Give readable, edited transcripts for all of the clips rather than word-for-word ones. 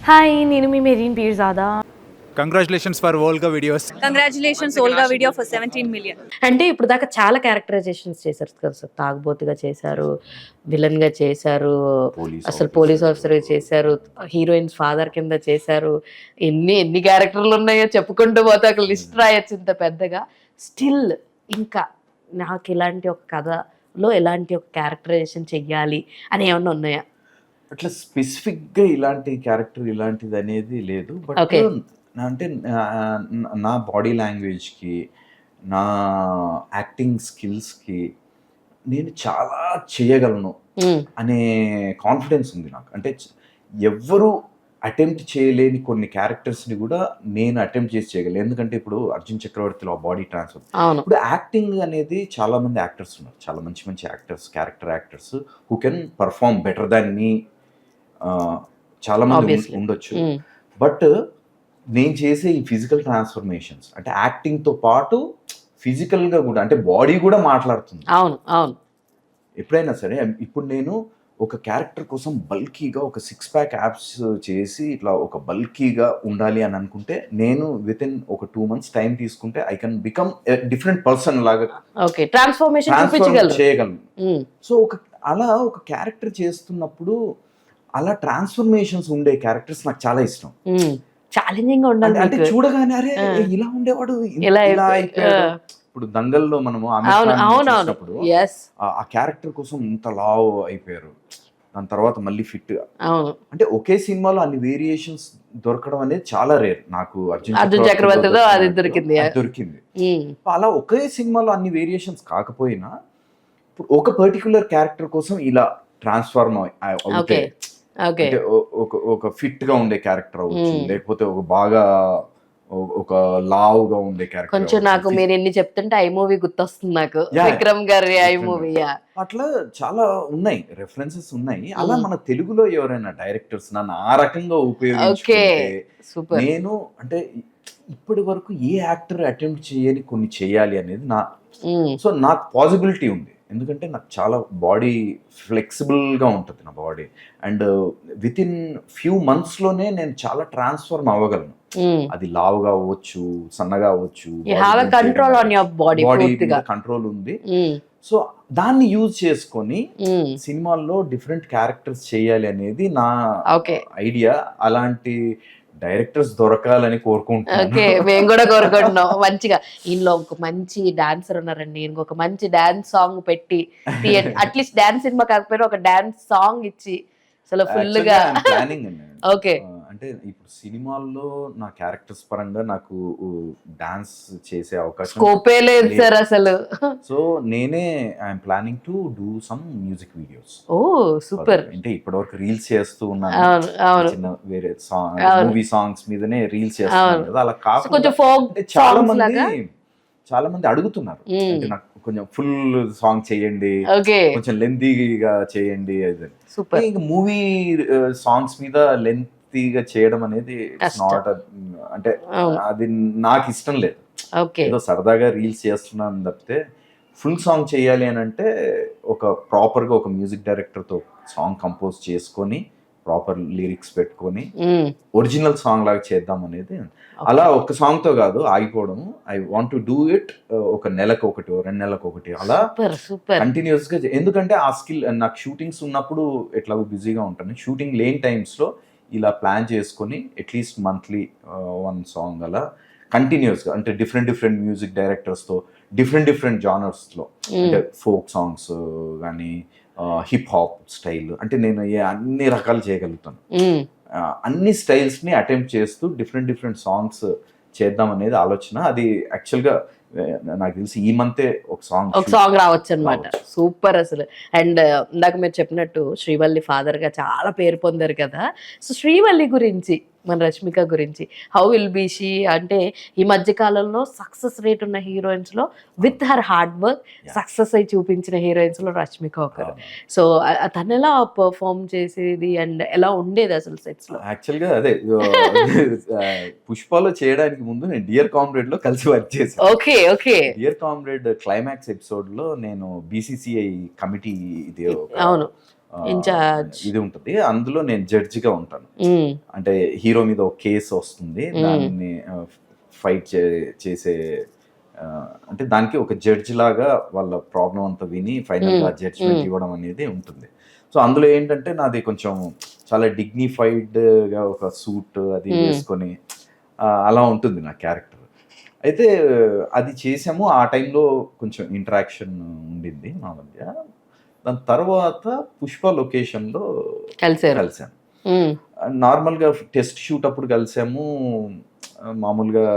Hi, నేను మీ Mehreen Pirzada. Congratulations for Olga videos. Congratulations Olga video for 17 million. అంటే ఇప్పుడు దాకా చాలా క్యారెక్టరైజేషన్స్ చేశారు కదా సార్. తాగుబోతుగా చేశారు, విలన్గా చేశారు, అసలు పోలీస్ ఆఫీసర్గా చేశారు, హీరోయిన్స్ ఫాదర్ కింద చేశారు. ఎన్ని క్యారెక్టర్లు ఉన్నాయో చెప్పుకుంటూ పోతే ఒక లిస్ట్ రాయొచ్చు ఇంత పెద్దగా. స్టిల్ ఇంకా నాకు ఇలాంటి ఒక కథలో ఎలాంటి ఒక క్యారెక్టరైజేషన్ చెయ్యాలి అని ఏమన్నా ఉన్నాయా? అట్లా స్పెసిఫిక్గా ఇలాంటి క్యారెక్టర్ ఇలాంటిది అనేది లేదు. But Okay. అంటే నా బాడీ లాంగ్వేజ్కి, నా యాక్టింగ్ స్కిల్స్కి నేను చాలా చేయగలను అనే కాన్ఫిడెన్స్ ఉంది నాకు. అంటే ఎవ్వరూ అటెంప్ట్ చేయలేని కొన్ని క్యారెక్టర్స్ని కూడా నేను అటెంప్ట్ చేసి చేయగలను. ఎందుకంటే ఇప్పుడు అర్జున్ చక్రవర్తిలో బాడీ ట్రాన్స్ఫర్, అవును, ఇప్పుడు యాక్టింగ్ అనేది చాలా మంది యాక్టర్స్ ఉన్నారు, చాలా మంచి మంచి actors, character actors who can perform better than me. చాలా మంది Obviously. ఉండొచ్చు. బట్ నేను చేసే ఈ ఫిజికల్ ట్రాన్స్ఫర్మేషన్స్ అంటే యాక్టింగ్తో పాటు ఫిజికల్గా కూడా, అంటే బాడీ కూడా మాట్లాడుతుంది. అవును, అవును. ఎప్పుడైనా సరే ఇప్పుడు నేను ఒక క్యారెక్టర్ కోసం బల్కీగా ఒక 6 pack యాప్స్ చేసి ఇట్లా ఒక బల్కీగా ఉండాలి అని అనుకుంటే నేను విత్ ఇన్ ఒక 2 months టైం తీసుకుంటే I can become different person లాగా ఓకే, ట్రాన్స్ఫర్మేషన్ ట్రాన్స్ఫర్ చేయగలను. ఉమ్, సో అలా ఒక క్యారెక్టర్ చేస్తున్నప్పుడు అలా ట్రాన్స్ఫర్మేషన్స్ ఉండే క్యారెక్టర్స్ నాకు చాలా ఇష్టం. ఛాలెంజింగ్ గా ఉండాలి అంటే మీకు. చూడగానే అరే ఇలా ఉండేవాడు ఇలా ఇలా అయిపోయాడు. ఆ. ఇప్పుడు దంగల్లో మనము ఆమిర్ అవును, ఖాన్ అవును, అవును. చూసినప్పుడు yes, ఆ క్యారెక్టర్ కోసం ఇంత లావ్ అయిపోయారు, దాని తర్వాత మళ్ళీ ఫిట్. అవును. అంటే ఒకే సినిమాలో అన్ని వేరియేషన్స్ దొరకడం అనేది చాలా రేర్. నాకు అర్జున్ చక్రవర్తిలో అది దొరికింది. దొరికింది. ఉమ్, అలా ఒకే సినిమాలో అన్ని వేరియేషన్స్ కాకపోయినా ఇప్పుడు ఒక పర్టికులర్ క్యారెక్టర్ కోసం ఇలా ట్రాన్స్ఫార్మ్ అవుతే, ఓకే, ఓకే. అంటే ఒక ఫిట్ గా ఉండే క్యారెక్టర్ అవ్వచ్చు, లేకపోతే ఒక బాగా ఒక లావుగా ఉండే క్యారెక్టర్. కొంచెం నాకు మీరు ఎన్ని చెప్తుంటే ఐ మూవీ గుర్తొస్తుంది నాకు. Yeah. విక్రమ్ గారి ఐ విక్రమ్ మూవీ. అట్లా చాలా ఉన్నాయి, రెఫరెన్సెస్ ఉన్నాయి. అలా మన తెలుగులో ఎవరైనా డైరెక్టర్స్ నన్ను ఆ రకంగా ఉపయోగించుకుంటే సూపర్. నేను అంటే ఇప్పటి వరకు ఏ యాక్టర్ అటెంప్ట్ చేయని కొన్ని చేయాలి అనేది నా. సో నాకు పాసిబిలిటీ ఉంది, ఎందుకంటే నాకు చాలా బాడీ ఫ్లెక్సిబుల్గా ఉంటుంది నా body. And within few మంత్స్లోనే నేను చాలా ట్రాన్స్ఫార్మ్ అవ్వగలను. అది లావుగా అవ్వచ్చు, సన్నగా అవ్వచ్చు, కంట్రోల్ ఆన్ యువర్ బాడీ పూర్తిగా కంట్రోల్ ఉంది. సో దాన్ని యూజ్ చేసుకొని సినిమాల్లో డిఫరెంట్ క్యారెక్టర్స్ చేయాలి అనేది నా ఓకే, ఐడియా. అలాంటి డైరెక్టర్స్ దొరకాలని కోరుకుంటున్నాను. ఓకే. మేము కూడా కోరుకుంటున్నాం మంచిగా. ఇంట్లో ఒక మంచి డాన్సర్ ఉన్నారండి, ఇంకొక మంచి డాన్స్ సాంగ్ పెట్టి అట్లీస్ట్ డాన్స్ సినిమా కాకపోయినా ఒక డాన్స్ సాంగ్ ఇచ్చి అసలు ఫుల్ గా ప్లానింగ్ ఓకే. అంటే ఇప్పుడు సినిమాల్లో నా క్యారెక్టర్స్ పరంగా నాకు డాన్స్ చేసే అవకాశం స్కోపే లేదు సార్ అసలు. సో నేనే I'm planning to do some music videos. Oh super. అంటే ఇప్పటివరకు రీల్స్ చేస్తూ ఉన్నాను, అవును, అవును. చిన్న వేరే సాంగ్ అవును. మూవీ సాంగ్స్ మీదనే రీల్స్ చేస్తున్నాను కదా. అలా కాకుండా కొంచెం ఫోక్ అంటే సాంగ్స్ చాలా మంది అడుగుతున్నారు, అంటే నాకు కొంచెం ఫుల్ సాంగ్ చేయండి, ఓకే, కొంచెం లెంతీగా చేయండి. సూపర్. ఇంకా మూవీ సాంగ్స్ మీద లెంతీగా చేయడం అనేది నాట్, అంటే అది నాకు ఇష్టం లేదు. ఓకే, ఏదో సరదాగా రీల్స్ చేస్తున్నాను తప్పితే ఫుల్ సాంగ్ చేయాలి అని అంటే ఒక ప్రాపర్గా ఒక మ్యూజిక్ డైరెక్టర్తో సాంగ్ కంపోజ్ చేసుకొని ప్రాపర్ లిరిక్స్ పెట్టుకొని ఒరిజినల్ సాంగ్ లాగా చేద్దాం అనేది. అలా ఒక సాంగ్ తో కాదు ఆగిపోవడము. I want to do it ఒక నెలకు ఒకటి, 2 నెలలకు ఒకటి, అలా కంటిన్యూస్ గా. ఎందుకంటే ఆ స్కిల్ నాకు షూటింగ్స్ ఉన్నప్పుడు ఎట్లాగో బిజీగా ఉంటాను, షూటింగ్ లేని టైమ్స్ లో ఇలా ప్లాన్ చేసుకొని అట్లీస్ట్ మంత్లీ 1 సాంగ్ అలా కంటిన్యూస్ గా, అంటే డిఫరెంట్ మ్యూజిక్ డైరెక్టర్స్ తో డిఫరెంట్ జానర్స్ లో, అంటే ఫోక్ సాంగ్స్ కానీ హిప్ హాప్ స్టైల్, అంటే నేను అన్ని రకాలు చేయగలుగుతాను. అన్ని స్టైల్స్ ని అటెంప్ట్ చేస్తూ డిఫరెంట్ సాంగ్స్ చేద్దాం అనేది ఆలోచన. అది యాక్చువల్గా నాకు తెలిసి ఈ మంతే ఒక సాంగ్ రావచ్చు అనమాట. సూపర్ అసలు. అండ్ ఇందాక మీరు చెప్పినట్టు శ్రీవల్లి ఫాదర్ గా చాలా పేరు పొందారు కదా. సో శ్రీవల్లి గురించి, మన రష్మిక గురించి, హౌ విల్ బీ షీ? అంటే ఈ మధ్య కాలంలో సక్సెస్ రేట్ ఉన్న హీరోయిన్స్ లో with her hard work success అయి చూపించిన హీరోయిన్స్ లో రష్మిక ఒకరు. సో తను ఎలా పర్ఫార్మ్ చేసేది అండ్ ఎలా ఉండేది అసలు సెట్స్ లో? యాక్చువల్గా అదే పుష్పలో చేయడానికి ముందు నేను డియర్ కామ్రేడ్ లో కలిసి వర్క్ చేశాను. Okay, okay. Dear comrade climax episode లో నేను BCCI కమిటీ ఇది అవును ఇన్ఛార్జ్. ఇది ఉంటుంది. అందులో నేను జడ్జిగా ఉంటాను. అంటే హీరో మీద ఒక కేసు వస్తుంది, దాన్ని ఫైట్ చేసే అంటే దానికి ఒక జడ్జి లాగా వాళ్ళ ప్రాబ్లం అంతా విని ఫైనల్గా జడ్జిమెంట్ ఇవ్వడం అనేది ఉంటుంది. సో అందులో ఏంటంటే నాది కొంచెం చాలా డిగ్నిఫైడ్గా ఒక సూట్ అది వేసుకొని అలా ఉంటుంది నా క్యారెక్టర్. అయితే అది చేసాము. ఆ టైంలో కొంచెం ఇంటరాక్షన్ ఉండింది మా మధ్య. దాని తర్వాత పుష్ప లొకేషన్లో కలిసాను. నార్మల్గా టెస్ట్ షూట్ అప్పుడు కలిసాము, మామూలుగా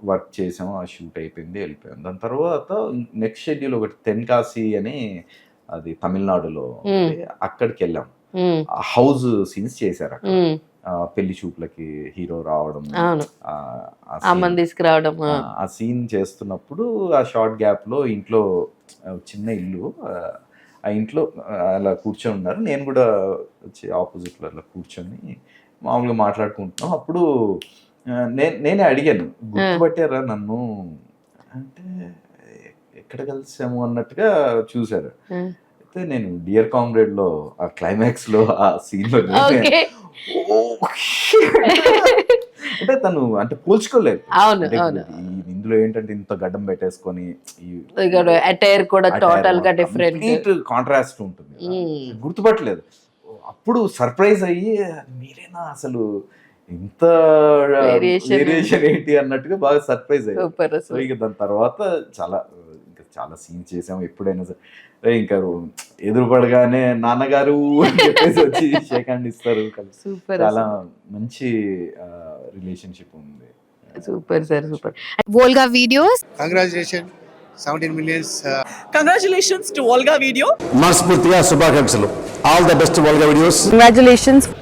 వర్క్ చేసాము, ఆ షూట్ అయిపోయింది, వెళ్ళిపోయాం. దాని తర్వాత నెక్స్ట్ షెడ్యూల్ ఒకటి తెన్కాసి అని, అది తమిళనాడులో, అక్కడికి వెళ్ళాం. హౌస్ సీన్స్ చేశారు అక్కడ. పెళ్లి చూపులకి హీరో రావడం, తీసుకురావడం, ఆ సీన్ చేస్తున్నప్పుడు ఆ షార్ట్ గ్యాప్ లో ఇంట్లో చిన్న ఇల్లు, ఆ ఇంట్లో అలా కూర్చొని ఉన్నారు. నేను కూడా వచ్చి ఆపోజిట్ లో అలా కూర్చొని మామూలుగా మాట్లాడుకుంటున్నాం. అప్పుడు నేనే అడిగాను, గుర్తుపట్టారా నన్ను అంటే, ఎక్కడ కలిసాము అన్నట్టుగా చూసారు. అయితే నేను డియర్ కామ్రేడ్ లో ఆ క్లైమాక్స్ లో ఆ సీన్ లో అంటే తను అంటే పోల్చుకోలేదు. ఇందులో ఏంటంటే ఇంత గడ్డం పెట్టేసుకొని అటైర్ కూడా టోటల్ గా డిఫరెంట్ కాంట్రాస్ట్ ఉంటుంది, గుర్తుపట్టలేదు. అప్పుడు సర్ప్రైజ్ అయ్యి, మీరేనా అసలు, ఇంత వేరియేషన్ ఏంటి అన్నట్టుగా బాగా సర్ప్రైజ్ అయ్యి. సో ఇక దాని తర్వాత చాలా సీన్ చేసాము. ఎప్పుడైనా సరే ఇంకా ఎదురుపడగానే నాన్నగారు అని చెప్పేసి వచ్చి షేక్ హ్యాండ్ ఇస్తారు. చాలా మంచి రిలేషన్షిప్ ఉంది. Super sir, super. Volga Videos. Congratulations, 17 millions. Congratulations to Volga Video. మనస్ఫూర్తిగా శుభాకాంక్షలు. All the best Volga Videos.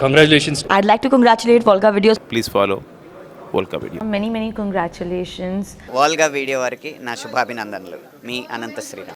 Congratulations. I'd like to congratulate Volga Videos. Please follow Volga Video. Many congratulations. Volga video వారికి నా శుభాభినందనలు. మీ అనంత శ్రీరామ్.